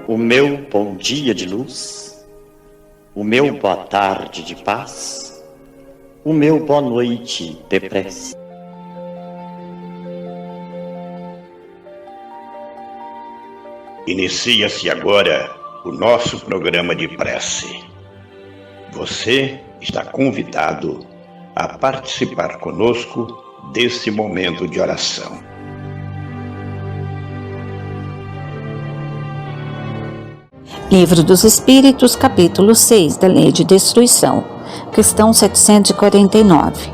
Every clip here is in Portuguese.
o meu bom dia de luz, o meu boa tarde de paz, o meu boa noite de prece. Inicia-se agora o nosso programa de prece. Você está convidado a participar conosco desse momento de oração. Livro dos Espíritos, capítulo 6, da Lei de Destruição, questão 749.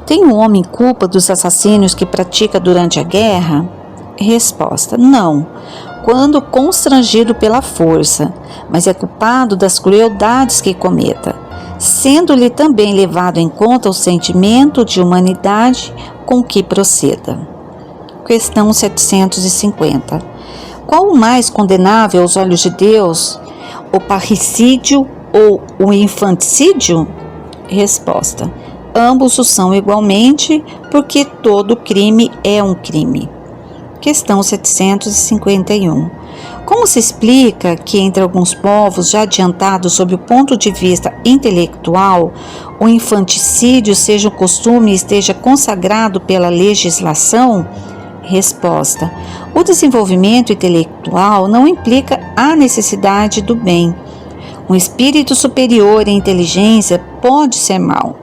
Tem o homem culpa dos assassínios que pratica durante a guerra? Resposta: não, quando constrangido pela força, mas é culpado das crueldades que cometa, sendo-lhe também levado em conta o sentimento de humanidade com que proceda. Questão 750. Qual o mais condenável aos olhos de Deus, o parricídio ou o infanticídio? Resposta: ambos o são igualmente, porque todo crime é um crime. Questão 751. Como se explica que entre alguns povos já adiantados sob o ponto de vista intelectual, o infanticídio seja um costume e esteja consagrado pela legislação? Resposta: o desenvolvimento intelectual não implica a necessidade do bem. Um espírito superior em inteligência pode ser mau.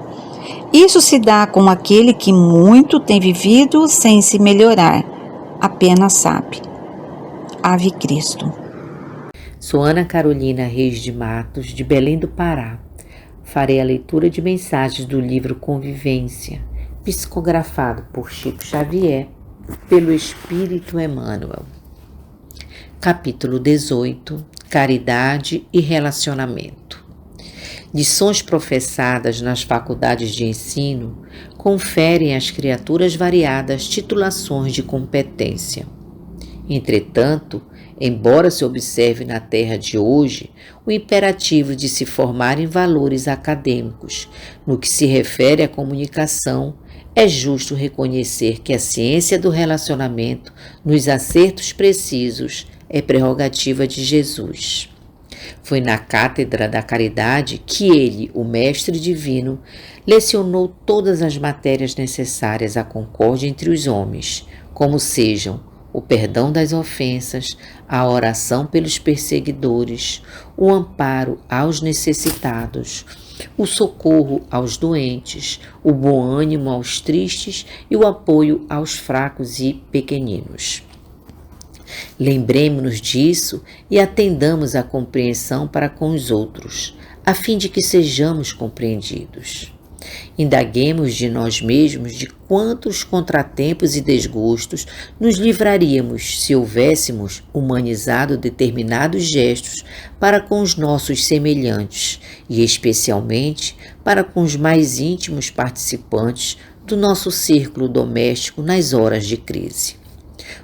Isso se dá com aquele que muito tem vivido sem se melhorar, apenas sabe. Ave Cristo. Sou Ana Carolina Reis de Matos, de Belém do Pará. Farei a leitura de mensagens do livro Convivência, psicografado por Chico Xavier, pelo Espírito Emmanuel. Capítulo 18. Caridade e relacionamento. Lições professadas nas faculdades de ensino conferem às criaturas variadas titulações de competência. Entretanto, embora se observe na terra de hoje o imperativo de se formar em valores acadêmicos, no que se refere à comunicação, é justo reconhecer que a ciência do relacionamento, nos acertos precisos, é prerrogativa de Jesus. Foi na Cátedra da Caridade que ele, o Mestre Divino, lecionou todas as matérias necessárias à concórdia entre os homens, como sejam o perdão das ofensas, a oração pelos perseguidores, o amparo aos necessitados, o socorro aos doentes, o bom ânimo aos tristes e o apoio aos fracos e pequeninos. Lembremos-nos disso e atendamos à compreensão para com os outros, a fim de que sejamos compreendidos. Indaguemos de nós mesmos de quantos contratempos e desgostos nos livraríamos se houvéssemos humanizado determinados gestos para com os nossos semelhantes e especialmente para com os mais íntimos participantes do nosso círculo doméstico nas horas de crise.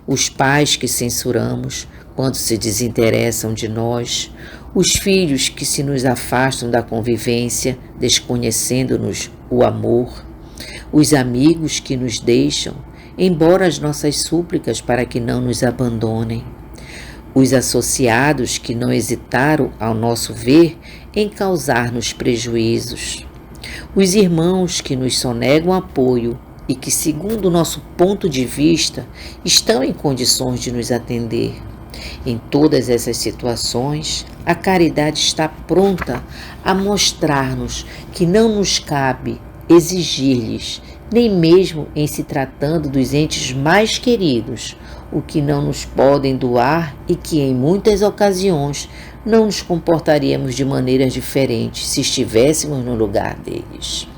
Os pais que censuramos quando se desinteressam de nós, os filhos que se nos afastam da convivência, desconhecendo-nos o amor, os amigos que nos deixam, embora as nossas súplicas para que não nos abandonem, os associados que não hesitaram, ao nosso ver, em causar-nos prejuízos, os irmãos que nos sonegam apoio e que, segundo o nosso ponto de vista, estão em condições de nos atender. Em todas essas situações, a caridade está pronta a mostrar-nos que não nos cabe exigir-lhes, nem mesmo em se tratando dos entes mais queridos, o que não nos podem doar e que em muitas ocasiões não nos comportaríamos de maneiras diferentes se estivéssemos no lugar deles.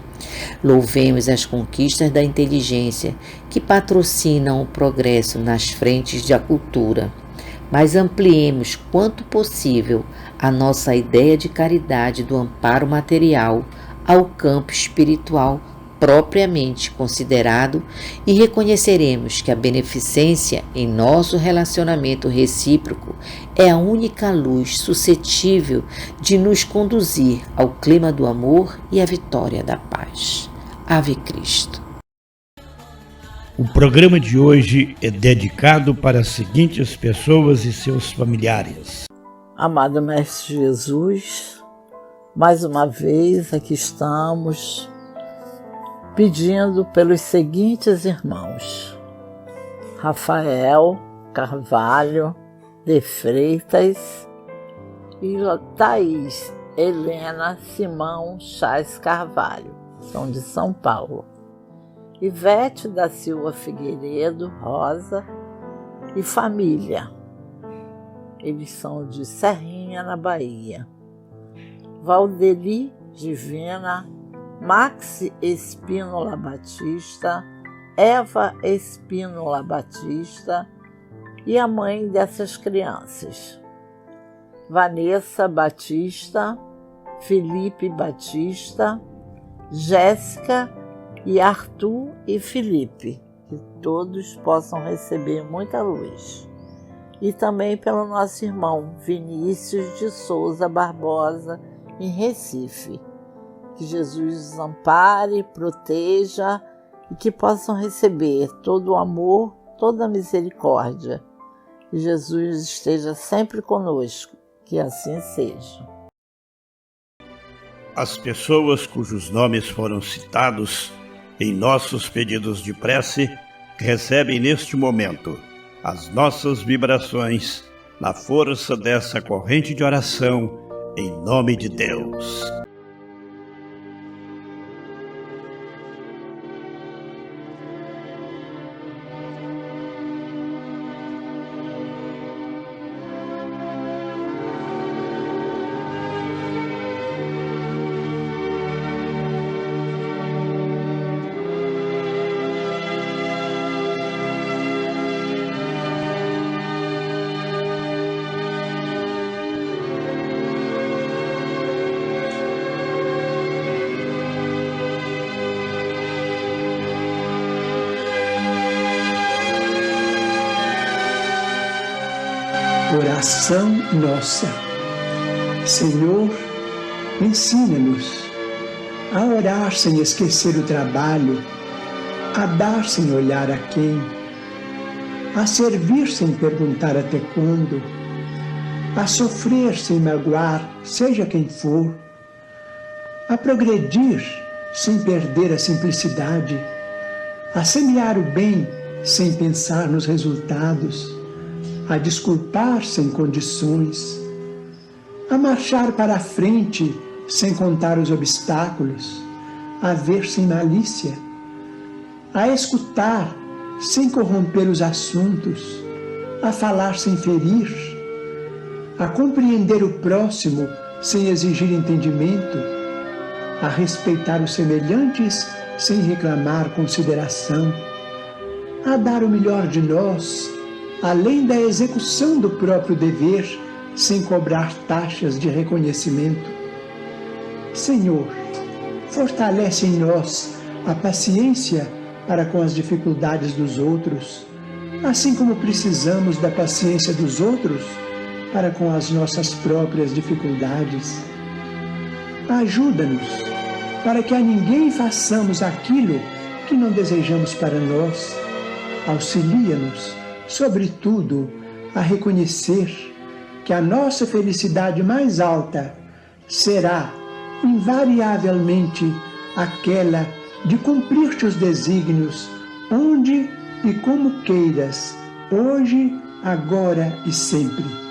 Louvemos as conquistas da inteligência que patrocinam o progresso nas frentes da cultura, mas ampliemos quanto possível a nossa ideia de caridade do amparo material ao campo espiritual propriamente considerado e reconheceremos que a beneficência em nosso relacionamento recíproco é a única luz suscetível de nos conduzir ao clima do amor e à vitória da paz. Ave Cristo. O programa de hoje é dedicado para as seguintes pessoas e seus familiares: Amado Mestre Jesus, mais uma vez aqui estamos pedindo pelos seguintes irmãos: Rafael Carvalho de Freitas e Thaís Helena Simão Chás Carvalho, são de São Paulo. Ivete da Silva Figueiredo Rosa e família, eles são de Serrinha, na Bahia. Valdeli Divina, Maxi Espínola Batista, Eva Espínola Batista e a mãe dessas crianças, Vanessa Batista, Felipe Batista, Jéssica e Arthur e Felipe, que todos possam receber muita luz. E também pelo nosso irmão Vinícius de Souza Barbosa, em Recife. Que Jesus os ampare, proteja e que possam receber todo o amor, toda a misericórdia. Que Jesus esteja sempre conosco, que assim seja. As pessoas cujos nomes foram citados em nossos pedidos de prece recebem neste momento as nossas vibrações na força dessa corrente de oração, em nome de Deus. Oração nossa. Senhor, ensina-nos a orar sem esquecer o trabalho, a dar sem olhar a quem, a servir sem perguntar até quando, a sofrer sem magoar, seja quem for, a progredir sem perder a simplicidade, a semear o bem sem pensar nos resultados, a desculpar sem condições, a marchar para a frente sem contar os obstáculos, a ver sem malícia, a escutar sem corromper os assuntos, a falar sem ferir, a compreender o próximo sem exigir entendimento, a respeitar os semelhantes sem reclamar consideração, a dar o melhor de nós, além da execução do próprio dever, sem cobrar taxas de reconhecimento. Senhor, fortalece em nós a paciência para com as dificuldades dos outros, assim como precisamos da paciência dos outros para com as nossas próprias dificuldades. Ajuda-nos para que a ninguém façamos aquilo que não desejamos para nós. Auxilia-nos, sobretudo, a reconhecer que a nossa felicidade mais alta será, invariavelmente, aquela de cumprir teus desígnios, onde e como queiras, hoje, agora e sempre.